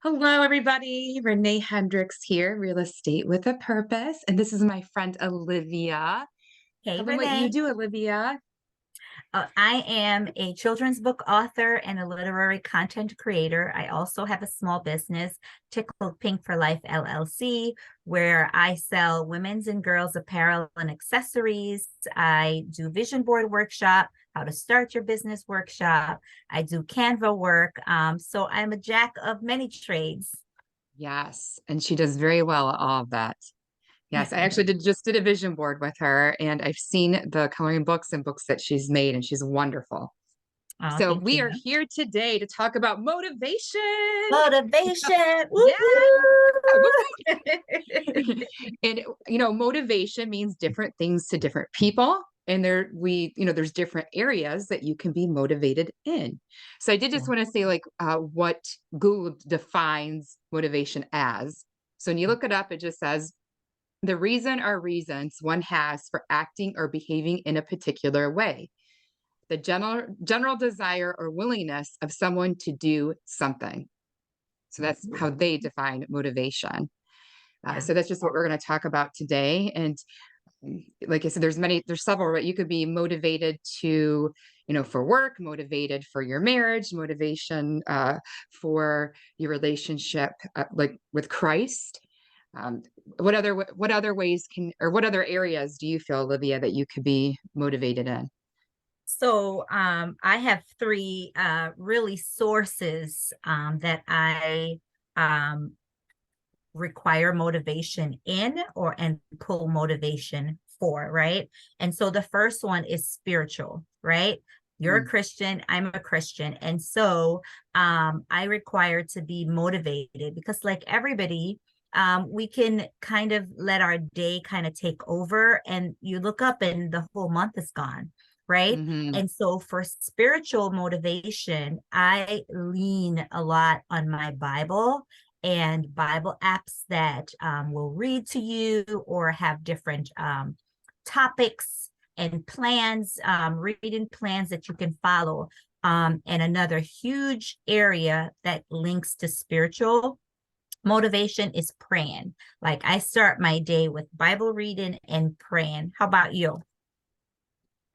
Hello, everybody. Ranae Hendricks here, Real Estate with a Purpose. And this is my friend Olivia. Hey, Tell them what you Renee. do, Olivia. I am a children's book author and a literary content creator. I also have a small business, Tickled Pink for Life LLC, where I sell women's and girls apparel and accessories. I do vision board workshop, how to start your business workshop. I do Canva work. So I'm a jack of many trades. Yes. And she does very well at all of that. Yes, I actually just did a vision board with her, and I've seen the coloring books and books that she's made, and she's wonderful. Oh, So thank we are you. here today to talk about motivation. Motivation. Yeah. Woo-hoo! And motivation means different things to different people. And there's different areas that you can be motivated in. So I did just Yeah. want to say what Google defines motivation as. So when you look it up, it just says the reason or reasons one has for acting or behaving in a particular way. The general desire or willingness of someone to do something. So that's how they define motivation. Yeah. So that's just what we're going to talk about today. And like I said, there's several, right? You could be motivated to, for work, motivated for your marriage, motivation for your relationship, like with Christ. Um, what other ways what other areas do you feel, Olivia, that you could be motivated in? So I have three really sources that I um, require motivation in and pull motivation for, right? And so the first one is spiritual, right? You're a Mm, Christian, I'm a Christian. And so I require to be motivated because, like everybody, we can kind of let our day kind of take over, and you look up and the whole month is gone, right? hmm. And so for spiritual motivation, I lean a lot on my Bible and Bible apps that will read to you or have different topics and plans, reading plans that you can follow. And another huge area that links to spiritual motivation is praying. Like I start my day with Bible reading and praying. How about you?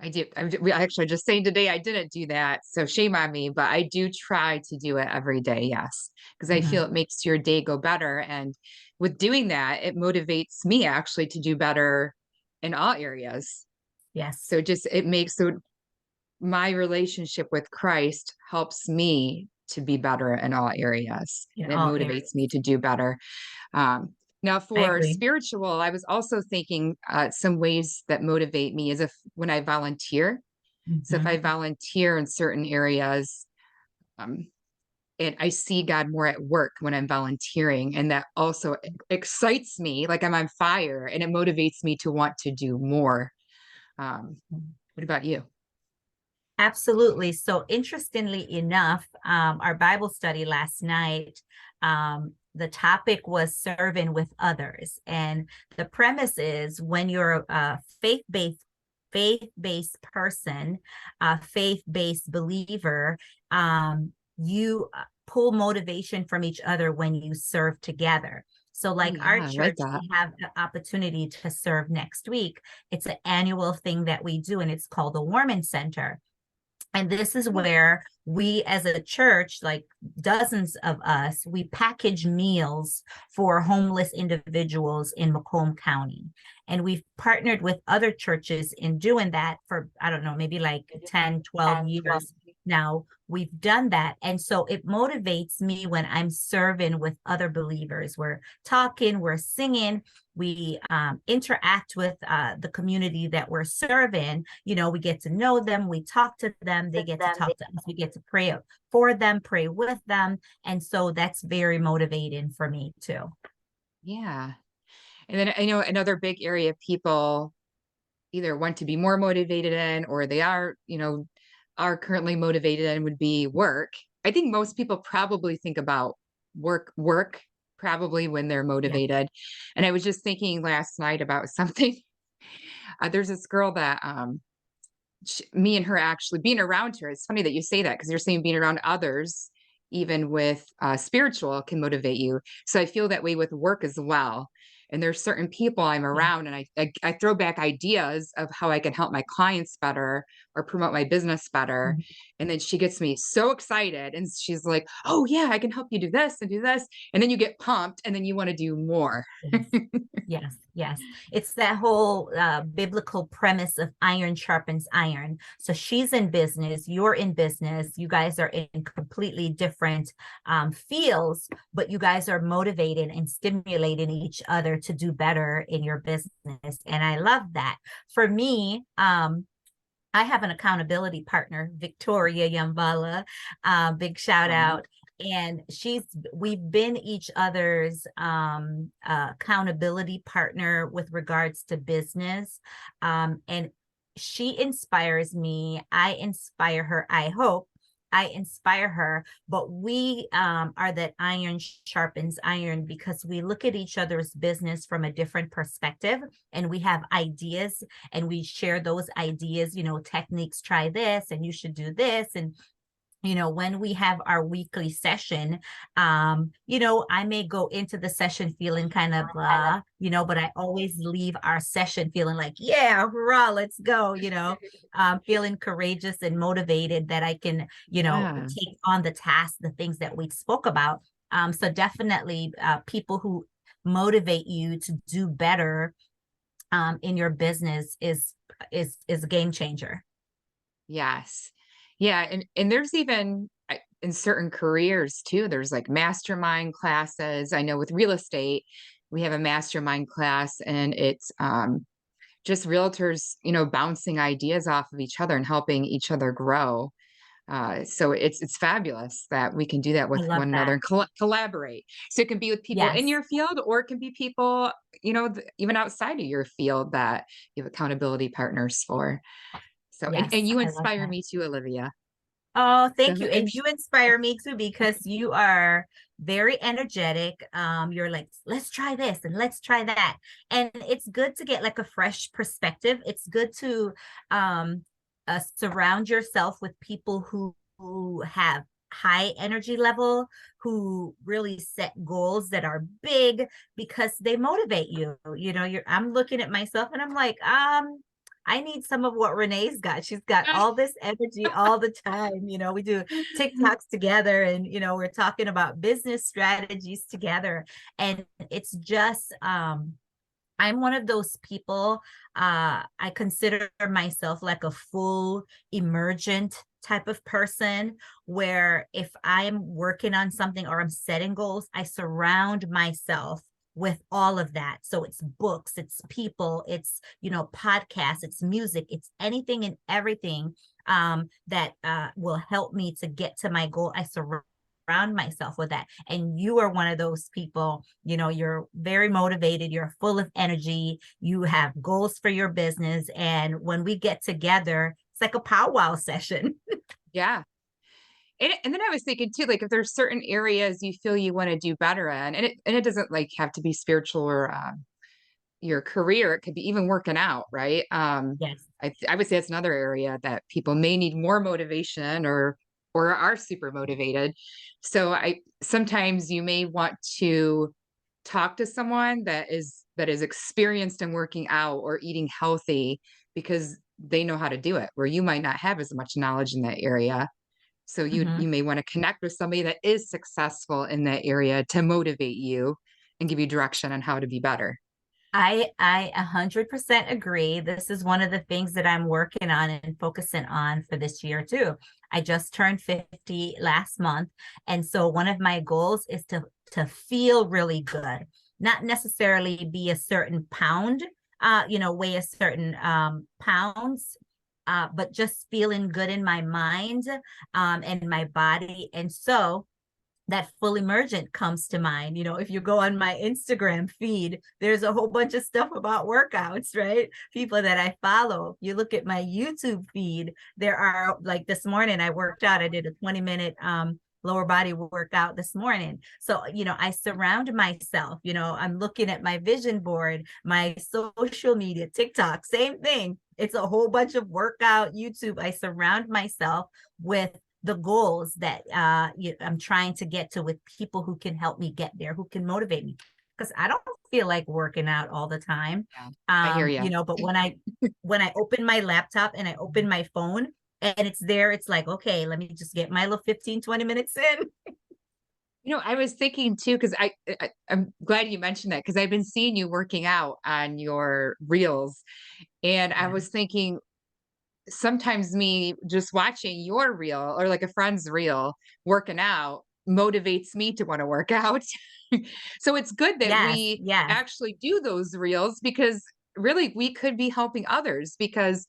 I do. We actually just saying today I didn't do that, so shame on me. But I do try to do it every day. Yes, because I feel Mhm. it makes your day go better, and with doing that, it motivates me actually to do better in all areas. Yes, So just it makes so my relationship with Christ helps me to be better in all areas, in and it all motivates me areas. to do better. Now, I for agree. spiritual, I was also thinking some ways that motivate me is if when I volunteer. So if I Mhm. volunteer in certain areas, um, and I see God more at work when I'm volunteering, and that also excites me, like I'm on fire, and it motivates me to want to do more. Um, what about you? Absolutely. So, interestingly enough, our Bible study last night, the topic was serving with others, and the premise is when you're a faith-based person, a faith-based believer, you pull motivation from each other when you serve together. So, Oh like yeah, our I like church, that. we have the opportunity to serve next week. It's an annual thing that we do, and it's called the Warming Center. And this is where we, as a church, like dozens of us, we package meals for homeless individuals in Macomb County. And we've partnered with other churches in doing that for, I don't know, maybe like 10, 12 years now. We've done that. And so it motivates me when I'm serving with other believers. We're talking, we're singing, we interact with the community that we're serving. We get to know them, we talk to them, they get to talk to us, we get to pray for them, pray with them. And so that's very motivating for me too. Yeah. And then I know another big area people either want to be more motivated in or they are currently motivated in would be work. I think most people probably think about work probably when they're Yeah. motivated. And I was just thinking last night about something. There's this girl that me and her actually being around her. It's funny that you say that because you're saying being around others even with spiritual can motivate you. So I feel that way with work as well. And there's certain people I'm Yeah. around, and I throw back ideas of how I can help my clients better or promote my business better. Mhm. And then she gets me so excited, and she's like, "Oh yeah, I can help you do this and do this." And then you get pumped, and then you want to do more. Yes. Yes, yes. It's that whole biblical premise of iron sharpens iron. So she's in business, you're in business, you guys are in completely different fields, but you guys are motivating and stimulating each other to do better in your business. And I love that. For me, I have an accountability partner, Victoria Yambala. Big shout Um, out. And we've been each other's accountability partner with regards to business. And she inspires me. I inspire her, I hope. I inspire her, but we are that iron sharpens iron because we look at each other's business from a different perspective and we have ideas and we share those ideas, techniques, try this and you should do this. And when we have our weekly session, I may go into the session feeling kind of blah, but I always leave our session feeling like, yeah, hurrah, let's go, feeling courageous and motivated that I can, yeah. take on the task, the things that we spoke about. So definitely people who motivate you to do better in your business is a game changer. Yes. Yeah, and there's even in certain careers too, there's like mastermind classes. I know with real estate, we have a mastermind class, and it's just realtors, bouncing ideas off of each other and helping each other grow. So it's fabulous that we can do that I with love one another that. and collaborate. So it can be with people in Yes. your field, or it can be people, even outside of your field that you have accountability partners for. So, and Yes, you I love inspire that. me too, Olivia. Oh, So thank you. And you inspire me too because you are very energetic. You're like, let's try this and let's try that. And it's good to get like a fresh perspective. It's good to um surround yourself with people who have high energy level, who really set goals that are big because they motivate you. I'm looking at myself and I'm like, I need some of what Ranae's got. She's got all this energy all the time. We do TikToks together and, we're talking about business strategies together. And it's just, I'm one of those people, I consider myself like a full emergent type of person where if I'm working on something or I'm setting goals, I surround myself with all of that. So it's books, it's people, it's, podcasts, it's music, it's anything and everything that will help me to get to my goal. I surround myself with that. And you are one of those people, you're very motivated, you're full of energy, you have goals for your business. And when we get together, it's like a powwow session. yeah. And then I was thinking too, like if there's certain areas you feel you want to do better in, and it doesn't like have to be spiritual or your career, it could be even working out, right? Yes. I would say it's another area that people may need more motivation or are super motivated. So I sometimes you may want to talk to someone that is experienced in working out or eating healthy because they know how to do it, where you might not have as much knowledge in that area. So you Mhm. may want to connect with somebody that is successful in that area to motivate you and give you direction on how to be better. I 100% agree. This is one of the things that I'm working on and focusing on for this year too. I just turned 50 last month, and so one of my goals is to feel really good, not necessarily be a certain pound, weigh a certain pounds, but just feeling good in my mind and my body. And so that full emergent comes to mind. If you go on my Instagram feed, there's a whole bunch of stuff about workouts, right? People that I follow. You look at my YouTube feed, there are like this morning I worked out. I did a 20-minute lower body workout this morning. So, I surround myself, I'm looking at my vision board, my social media, TikTok, same thing. It's a whole bunch of workout YouTube. I surround myself with the goals that I'm trying to get to with people who can help me get there, who can motivate me. Because I don't feel like working out all the time. Yeah, I hear you. But when I open my laptop and I open my phone and it's there, it's like, okay, let me just get my little 15, 20 minutes in. I was thinking too, because I'm glad you mentioned that because I've been seeing you working out on your reels, and I Yeah. was thinking sometimes me just watching your reel or like a friend's reel working out motivates me to want to work out. So it's good that Yes, we yes, actually do those reels because really we could be helping others because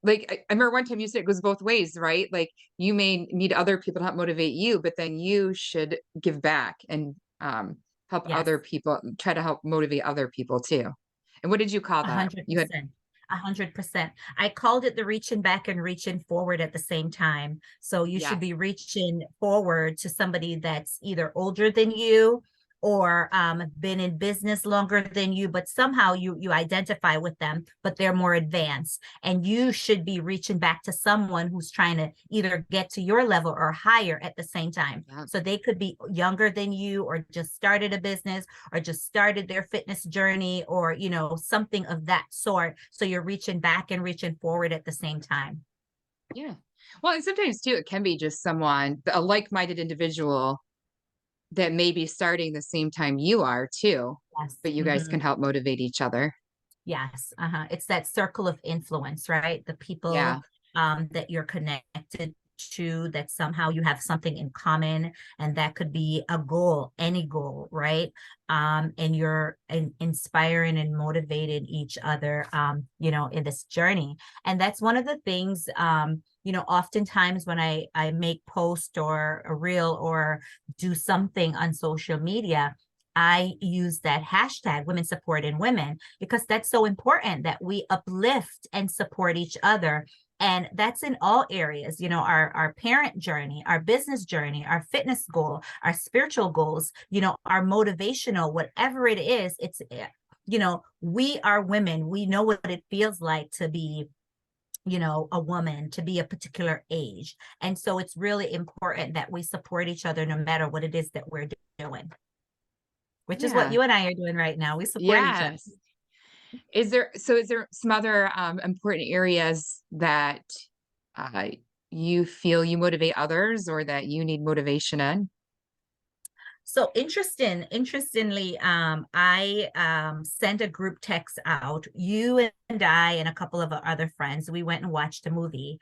like I remember one time you said it goes both ways, right? Like you may need other people to help motivate you, but then you should give back and help yes. other people, try to help motivate other people too. And what did you call A that? hundred You had percent. 100%. I called it the reaching back and reaching forward at the same time. So you should yes, be reaching forward to somebody that's either older than you or been in business longer than you, but somehow you identify with them, but they're more advanced. And you should be reaching back to someone who's trying to either get to your level or higher at the same time. yeah, So they could be younger than you or just started a business or just started their fitness journey or something of that sort, so you're reaching back and reaching forward at the same time. yeah. Well, and sometimes too, it can be just someone, a like-minded individual that may be starting the same time you are too, Yes. but you guys Mm-hmm. can help motivate each other. Yes. It's that circle of influence, right? The Yeah, people that you're connected to, that somehow you have something in common, and that could be a goal, any goal, right? And you're inspiring and motivating each other, in this journey. And that's one of the things, oftentimes when I make post or a reel or do something on social media, I use that hashtag women supporting women because that's so important that we uplift and support each other. And that's in all areas, our parent journey, our business journey, our fitness goal, our spiritual goals, our motivational, whatever it is, we are women. We know what it feels like to be a woman, to be a particular age. And so it's really important that we support each other no matter what it is that we're doing, which is what yeah, you and I are doing right now. We support each other. yes. Is there some other important areas that uh, you feel you motivate others or that you need motivation in? So interestingly, I sent a group text out. You and I and a couple of our other friends, we went and watched a movie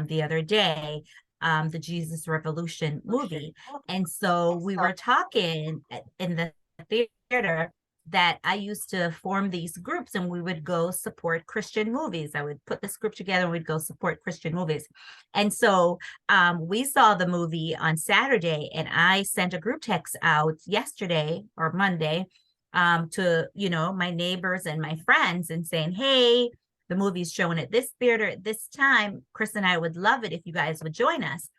the other day, the Jesus Revolution movie. And so we were talking in the theater that I used to form these groups and we would go support Christian movies. I would put this group together and we'd go support Christian movies. And so we saw the movie on Saturday, and I sent a group text out yesterday or Monday to my neighbors and my friends and saying, "Hey, the movie's showing at this theater at this time. Chris and I would love it if you guys would join us."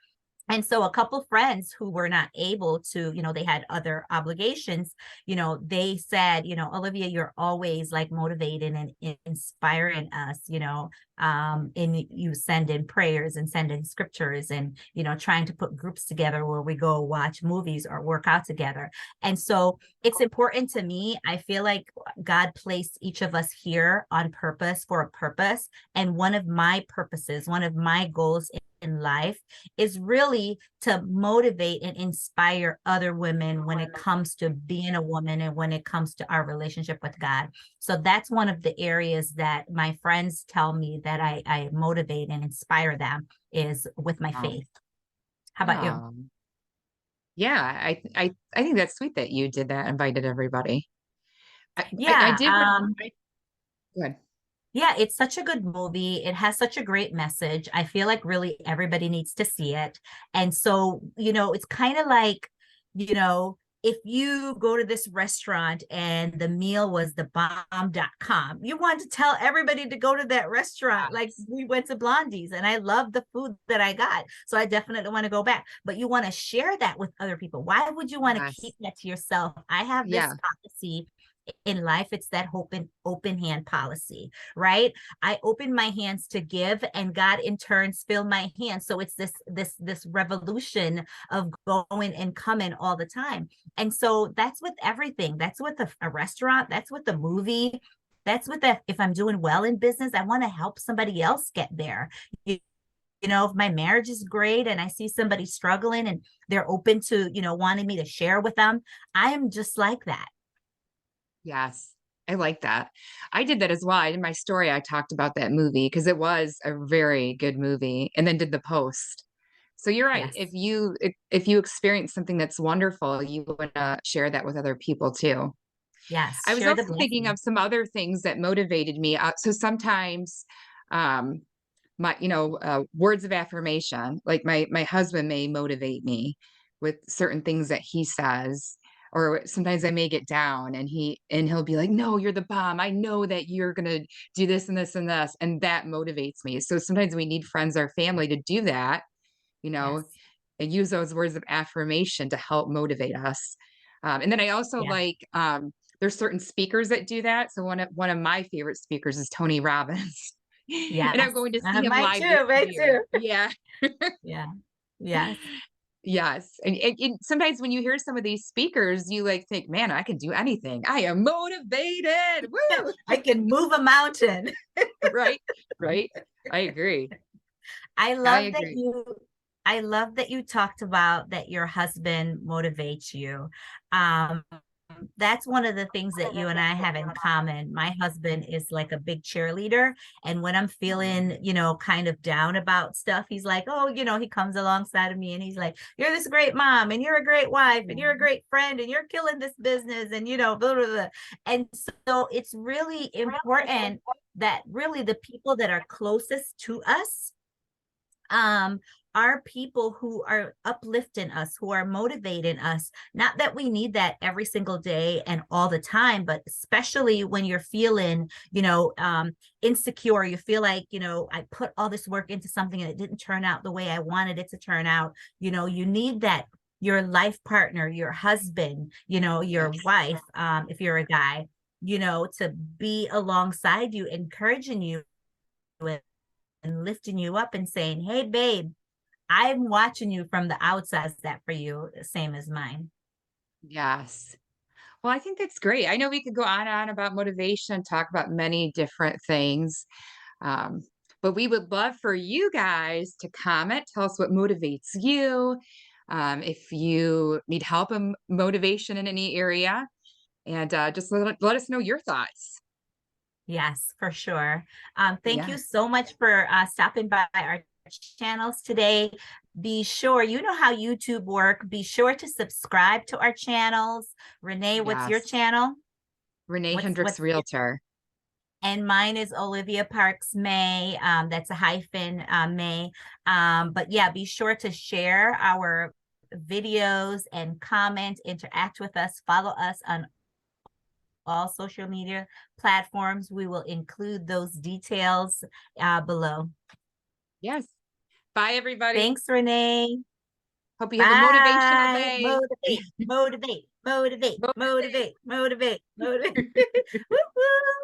And so a couple friends who were not able to, they had other obligations, they said, "Olivia, you're always like motivating and inspiring us, and you send in prayers and send in scriptures and, trying to put groups together where we go watch movies or work out together." And so it's important to me. I feel like God placed each of us here on purpose for a purpose. And one of my purposes, one of my goals in life is really to motivate and inspire other women when it comes to being a woman and when it comes to our relationship with God. So that's one of the areas that my friends tell me that I motivate and inspire them is with my Oh, faith. How about you? yeah, yeah. I think that's sweet that you did that, invited everybody. I Yeah. did. Good. Yeah, it's such a good movie. It has such a great message. I feel like really everybody needs to see it. And so, it's kind of like, if you go to this restaurant and the meal was the bomb.com, you want to tell everybody to go to that restaurant. Like we went to Blondie's and I love the food that I got. So I definitely want to go back. But you want to share that with other people. Why would you want to Yes. keep that to yourself? I have this Yeah. policy in life, it's that open hand policy, right? I open my hands to give, and God in turns fill my hands. So it's this revolution of going and coming all the time. And so that's with everything. That's with a restaurant. That's with a movie. That's with the, if I'm doing well in business, I want to help somebody else get there. You know, if my marriage is great and I see somebody struggling and they're open to, wanting me to share with them, I am just like that. Yes. I like that. I did that as well. In my story, I talked about that movie because it was a very good movie, and then did the post. So you're right. Yes. If you experience something that's wonderful, you want to share that with other people too. Yes. I was Share the also thinking blessing. of some other things that motivated me. So sometimes, um, my words of affirmation, like my husband may motivate me with certain things that he says, or sometimes I may get down, and he'll be like, no, you're the bomb, I know that you're gonna do this and this and this, and that motivates me. So sometimes we need friends or family to do that, you know Yes. and use those words of affirmation to help motivate us. And then I also Yeah. like, there's certain speakers that do that. So one of my favorite speakers is Tony Robbins. And I'm Yes. going to see him Mine live this too. Mine year. too. Yeah. Yeah. Yes. Yes. And sometimes when you hear some of these speakers, you like think, man, I can do anything. I am motivated. Woo! I can move a mountain. Right. Right. I agree. I I love that agree. you I love that you talked about that your husband motivates you. Um, that's one of the things that you and I have in common. My husband is like a big cheerleader. And when I'm feeling, kind of down about stuff, he's like, oh, he comes alongside of me and he's like, you're this great mom and you're a great wife and you're a great friend and you're killing this business and, blah, blah, blah. And so it's really important that really the people that are closest to us um are people who are uplifting us, who are motivating us. Not that we need that every single day and all the time, but especially when you're feeling, insecure, you feel like, I put all this work into something and it didn't turn out the way I wanted it to turn out. You need that, your life partner, your husband, your Yes. wife, if you're a guy, to be alongside you, encouraging you and lifting you up and saying, hey, babe, I'm watching you from the outside. Is that for you? Same as mine. Yes. Well, I think that's great. I know we could go on and on about motivation, talk about many different things. Um, but we would love for you guys to comment, tell us what motivates you. If you need help and motivation in any area, and just let us know your thoughts. Yes, for sure. Thank you Yes. so much for stopping by our channels today. Be sure, you know how YouTube work. Be sure to subscribe to our channels. Renee, what's your Yes. channel? Renee What's Hendricks, Realtor. and mine is Olivia Parks May. That's a hyphen, May. But yeah, be sure to share our videos and comment, interact with us, follow us on all social media platforms. We will include those details below. Yes. Bye, everybody. Thanks, Renee. Hope you have a motivational Bye. day. Motivate, motivate, motivate, Motivate. motivate, motivate, motivate. Woo-hoo.